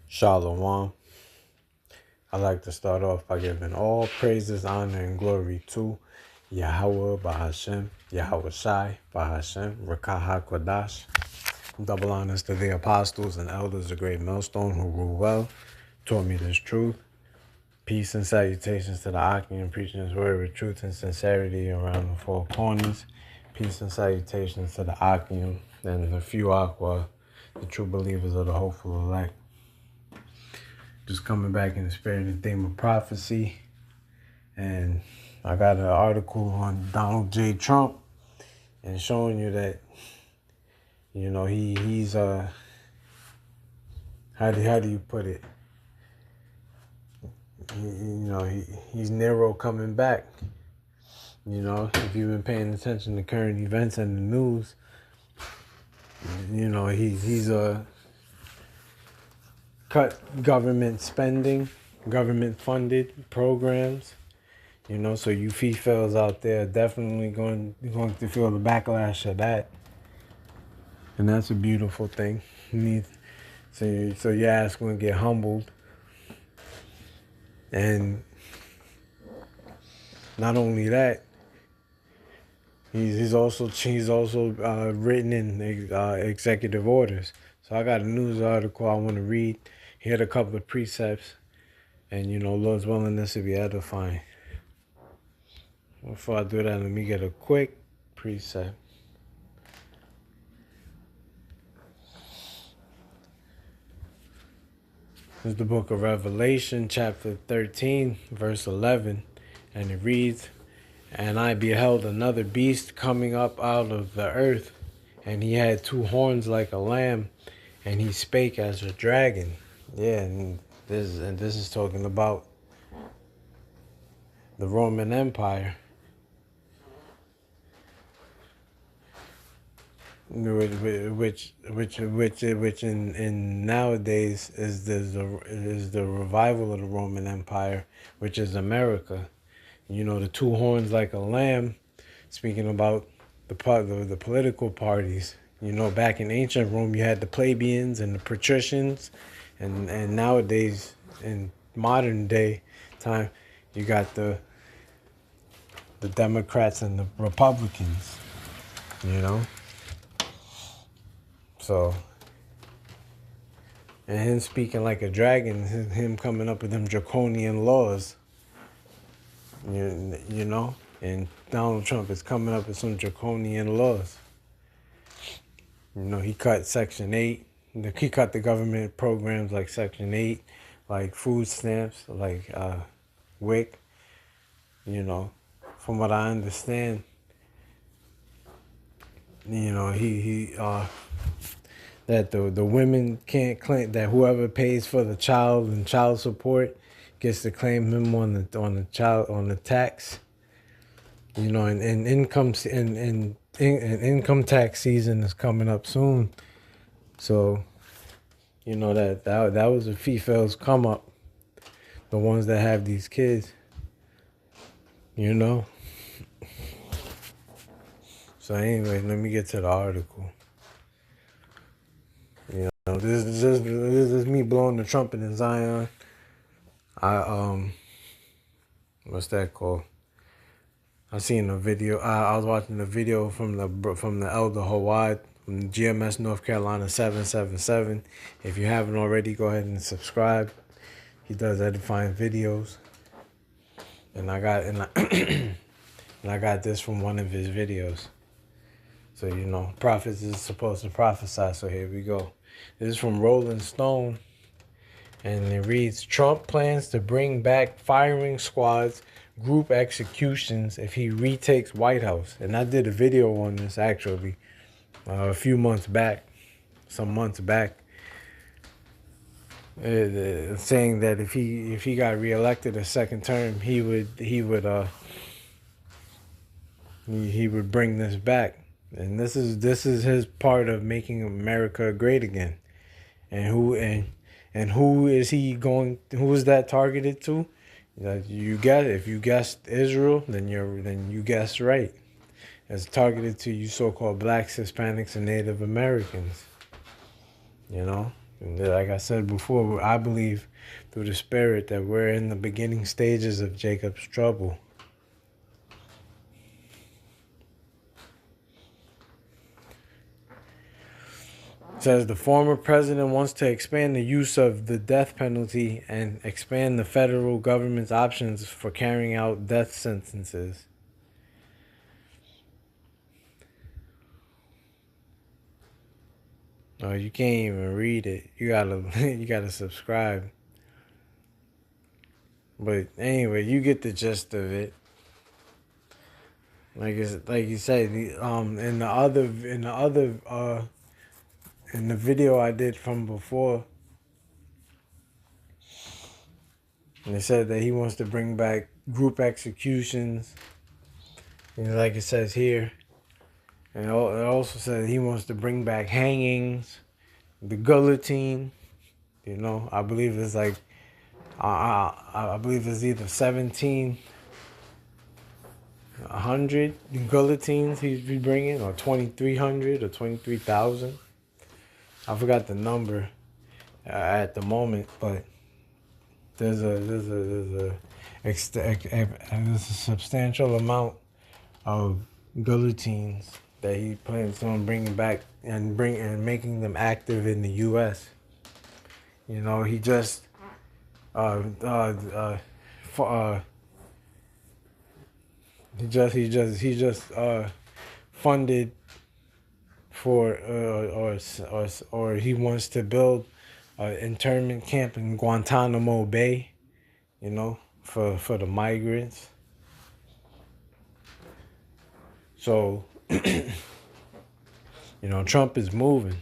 Shalom. I'd like to start off by giving all praises, honor, and glory to Yahweh Bahashem, Yahweh Shai Bahashem, Rakah HaKodash. Double honors to the apostles and elders of Great Millstone who rule well, taught me this truth. Peace and salutations to the Akim preaching his word with truth and sincerity around the four corners. Peace and salutations to the Akim and the few Aqua, the true believers of the hopeful elect. Just coming back in the spirit and theme of prophecy. And I got an article on Donald J. Trump and showing you that, he's how do you put it? He's Nero coming back. If you've been paying attention to current events and the news, he's cut government spending, government funded programs. So you females out there are definitely going to feel the backlash of that. And that's a beautiful thing. So your ass going to get humbled. And not only that, he's also written in executive orders. So I got a news article I want to read. He had a couple of precepts. And, Lord's willing, this will be edifying. Before I do that, let me get a quick precept. This is the book of Revelation, chapter 13, verse 11. And it reads, "And I beheld another beast coming up out of the earth, and he had two horns like a lamb, and he spake as a dragon." Yeah, and this is talking about the Roman Empire. Which in nowadays is the revival of the Roman Empire, which is America. The two horns like a lamb, speaking about the political parties. Back in ancient Rome, you had the plebeians and the patricians, and nowadays in modern day time, you got the Democrats and the Republicans. So, and him speaking like a dragon, him coming up with them draconian laws, and Donald Trump is coming up with some draconian laws. He cut Section 8. He cut the government programs like Section 8, like food stamps, like WIC. From what I understand, that the women can't claim, that whoever pays for the child and child support gets to claim him on the tax. And income tax season is coming up soon. So, that was the females come up, the ones that have these kids. So anyway, let me get to the article. This is me blowing the trumpet in Zion. What's that called? I seen a video. I was watching a video from the Elder Hawad from GMS North Carolina 777. If you haven't already, go ahead and subscribe. He does edifying videos. And I got this from one of his videos. So prophets is supposed to prophesy. So here we go. This is from Rolling Stone. And it reads, "Trump plans to bring back firing squads, group executions if he retakes White House." And I did a video on this actually a few months back, some months back, saying that if he got reelected a second term, he would bring this back. And this is his part of making America great again. And who is he going? Who is that targeted to? If you guessed Israel, then you guessed right. It's targeted to you so-called blacks, Hispanics, and Native Americans. And like I said before, I believe through the Spirit that we're in the beginning stages of Jacob's trouble. It says the former president wants to expand the use of the death penalty and expand the federal government's options for carrying out death sentences. Oh, you can't even read it. You gotta subscribe. But anyway, you get the gist of it. Like you said, in the video I did from before, and it said that he wants to bring back group executions. And like it says here, and it also said he wants to bring back hangings, the guillotine. You know, I believe it's like, I believe it's either 1,700 guillotines he'd be bringing, or 2,300 or 23,000. I forgot the number at the moment, but there's a substantial amount of guillotines that he plans on bringing back and making them active in the U.S. You know, he just funded for or he wants to build an internment camp in Guantanamo Bay, you know, for the migrants. So, you know, Trump is moving.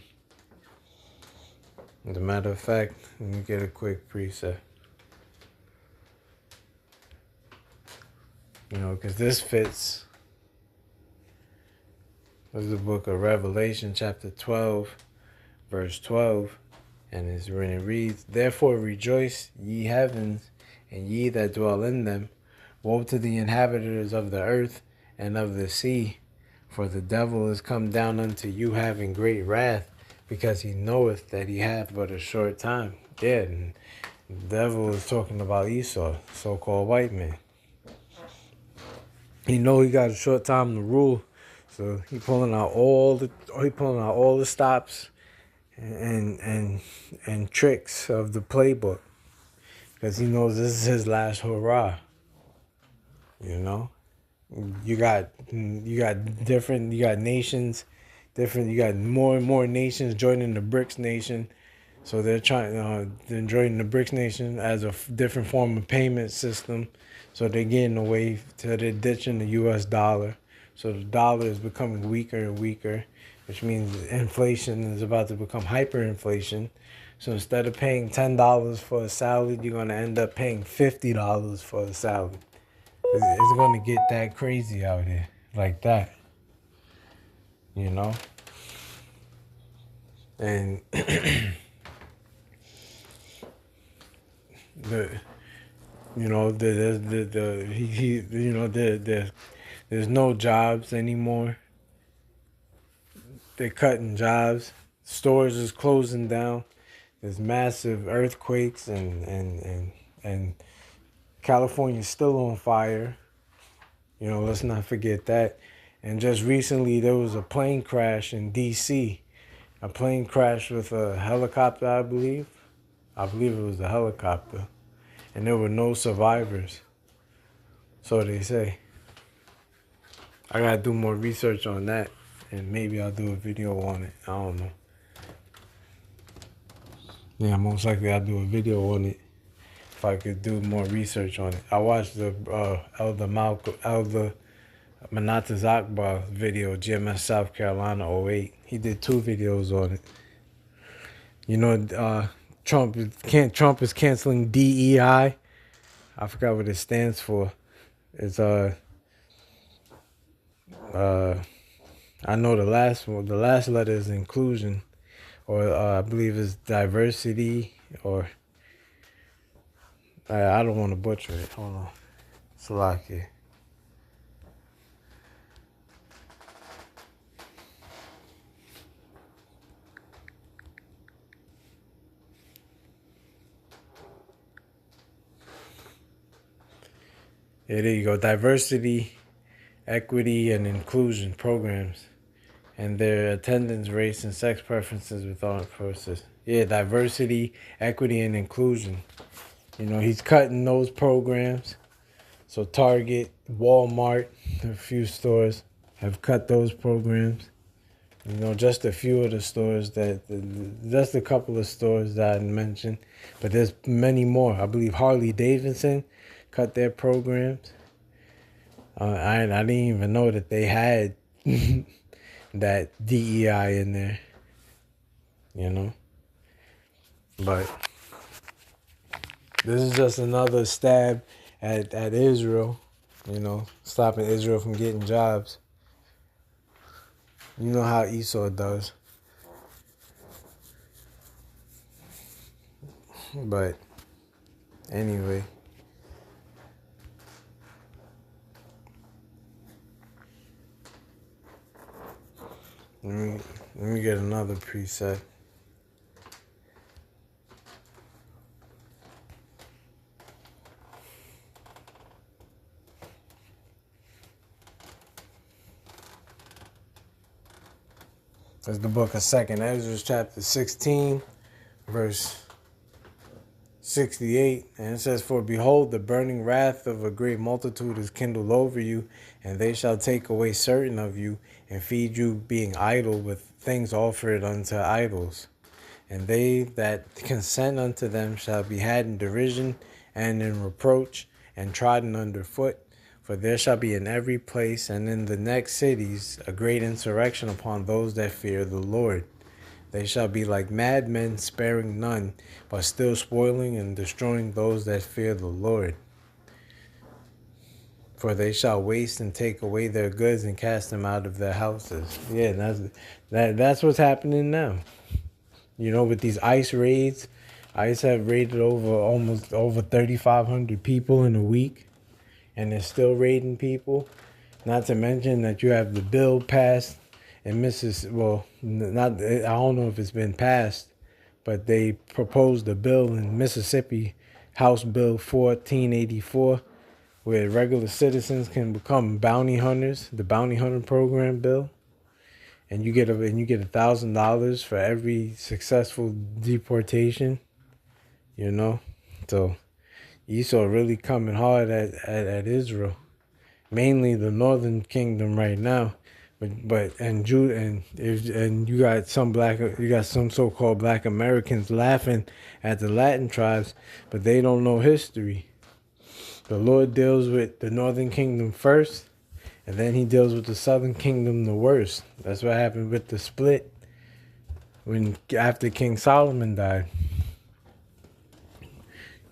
As a matter of fact, let me get a quick preset. You know, because this fits. This is the book of Revelation, chapter 12, verse 12. And it reads, "Therefore rejoice, ye heavens, and ye that dwell in them. Woe to the inhabitants of the earth and of the sea, for the devil is come down unto you having great wrath, because he knoweth that he hath but a short time." Yeah, and the devil is talking about Esau, so-called white man. He know he got a short time to rule, so he pulling out all the stops and tricks of the playbook, because he knows this is his last hurrah. You know, you got nations, you got more and more nations joining the BRICS nation. So they're joining the BRICS nation as a different form of payment system. So they're getting away to they're ditching the U.S. dollar. So the dollar is becoming weaker and weaker, which means inflation is about to become hyperinflation. So instead of paying $10 for a salad, you're going to end up paying $50 for a salad. It's going to get that crazy out here, like that. You know? And there's no jobs anymore. They're cutting jobs. Stores is closing down. There's massive earthquakes and California's still on fire. You know, let's not forget that. And just recently there was a plane crash in D.C. A plane crash with a helicopter, I believe. I believe it was a helicopter. And there were no survivors. So they say. I gotta do more research on that. And maybe I'll do a video on it. I don't know. Yeah, most likely I'll do a video on it if I could do more research on it. I watched the Elder Manatas Akbar video, GMS South Carolina 08. He did 2 videos on it. You know, Trump is canceling DEI. I forgot what it stands for. It's I know the last letter is inclusion, or I believe it's diversity, or I don't want to butcher it. Hold on, Salaki. Yeah, there you go. Diversity, equity, and inclusion programs, and their attendance rates and sex preferences with armed forces. Yeah, diversity, equity, and inclusion. He's cutting those programs. So Target, Walmart, a few stores have cut those programs. Just a few of the stores just a couple of stores that I mentioned, but there's many more. I believe Harley Davidson cut their programs. I didn't even know that they had that DEI in there, But this is just another stab at Israel, stopping Israel from getting jobs. You know how Esau does. But anyway. Let me get another preset. That's the book of 2nd Ezra, chapter 16, verse 68. And it says, "For behold, the burning wrath of a great multitude is kindled over you, and they shall take away certain of you, and feed you, being idle, with things offered unto idols. And they that consent unto them shall be had in derision and in reproach, and trodden under foot. For there shall be in every place and in the next cities a great insurrection upon those that fear the Lord. They shall be like madmen, sparing none, but still spoiling and destroying those that fear the Lord. For they shall waste and take away their goods and cast them out of their houses." Yeah, that's what's happening now. With these ICE raids, ICE have raided almost over 3,500 people in a week, and they're still raiding people. Not to mention that you have the bill passed in Mississippi. Well, not I don't know if it's been passed, but they proposed a bill in Mississippi, House Bill 1484, where regular citizens can become bounty hunters. The bounty hunter program bill. And you get $1,000 for every successful deportation, So Esau really coming hard at Israel, mainly the Northern Kingdom right now, and Judah, and you got some so-called Black Americans laughing at the Latin tribes, but they don't know history. The Lord deals with the Northern Kingdom first. And then he deals with the Southern Kingdom the worst. That's what happened with the split after King Solomon died.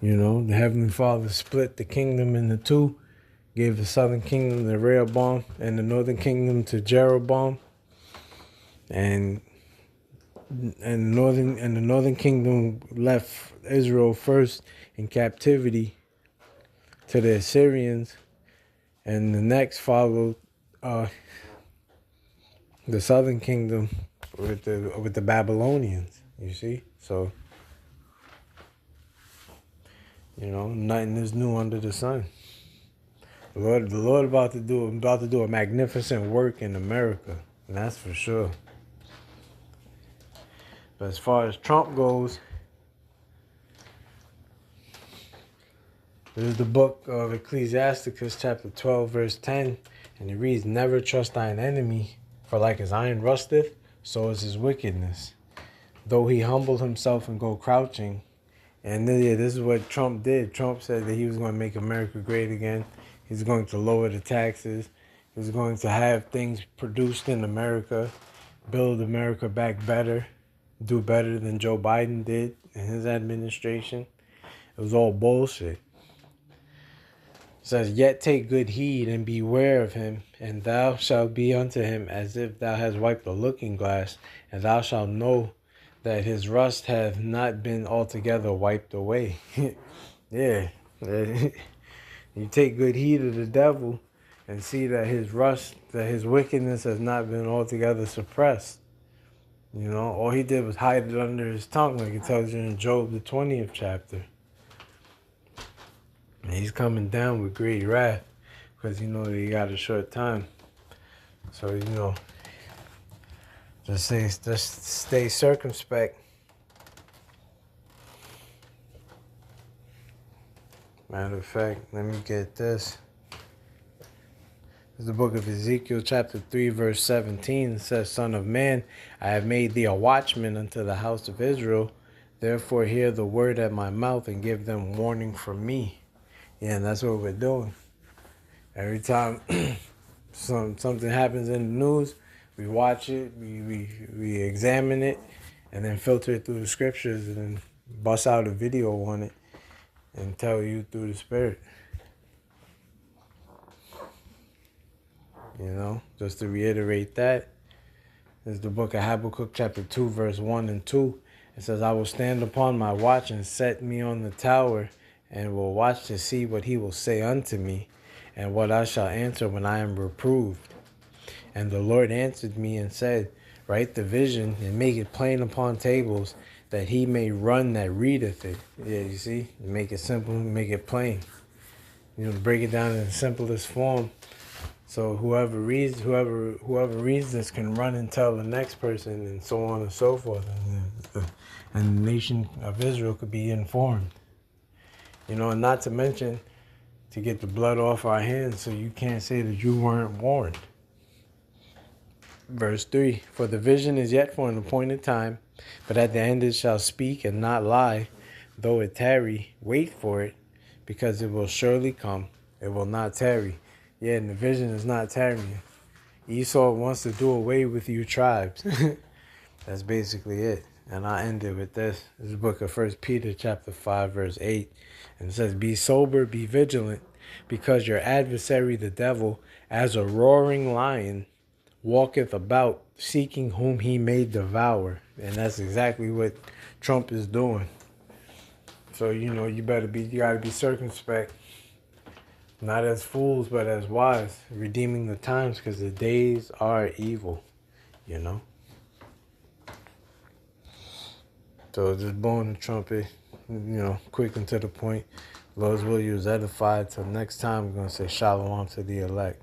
The Heavenly Father split the kingdom into two, gave the Southern Kingdom to Rehoboam and the Northern Kingdom to Jeroboam. And the Northern Kingdom left Israel first in captivity to the Assyrians. And the next followed the Southern Kingdom with the Babylonians. You see, so nothing is new under the sun. The Lord about to do a magnificent work in America, and that's for sure. But as far as Trump goes, this is the book of Ecclesiasticus, chapter 12, verse 10, and it reads, "Never trust thine enemy, for like as iron rusteth, so is his wickedness. Though he humbled himself and go crouching." And this is what Trump did. Trump said that he was going to make America great again. He's going to lower the taxes. He's going to have things produced in America, build America back better, do better than Joe Biden did in his administration. It was all bullshit. It says, "Yet take good heed and beware of him, and thou shalt be unto him as if thou hast wiped a looking glass, and thou shalt know that his rust hath not been altogether wiped away." Yeah. You take good heed of the devil and see that his wickedness has not been altogether suppressed. All he did was hide it under his tongue, like it tells you in Job, the 20th chapter. He's coming down with great wrath because he got a short time. So just stay circumspect. Matter of fact, let me get this. It's the book of Ezekiel, chapter 3, verse 17. It says, Son of man, I have made thee a watchman unto the house of Israel. Therefore hear the word at my mouth and give them warning from me. Yeah, and that's what we're doing. Every time something happens in the news, we watch it, we examine it, and then filter it through the scriptures and then bust out a video on it and tell you through the Spirit. Just to reiterate that, is the book of Habakkuk chapter 2, verse 1 and 2. It says, I will stand upon my watch and set me on the tower, and will watch to see what he will say unto me, and what I shall answer when I am reproved. And the Lord answered me and said, Write the vision and make it plain upon tables, that he may run that readeth it. Yeah, you see? Make it simple, make it plain. Break it down in the simplest form. So whoever reads this can run and tell the next person, and so on and so forth. And the nation of Israel could be informed. And not to mention, to get the blood off our hands so you can't say that you weren't warned. Verse 3, For the vision is yet for an appointed time, but at the end it shall speak and not lie. Though it tarry, wait for it, because it will surely come. It will not tarry. Yeah, and the vision is not tarrying. Esau wants to do away with you tribes. That's basically it. And I end it with this. This is the book of 1 Peter chapter 5, verse 8. And it says, Be sober, be vigilant, because your adversary the devil, as a roaring lion, walketh about, seeking whom he may devour. And that's exactly what Trump is doing. So, you gotta be circumspect. Not as fools, but as wise, redeeming the times, because the days are evil, So just blowing the trumpet, quick and to the point. Lord's will, you was edified. Till next time, we're going to say shalom to the elect.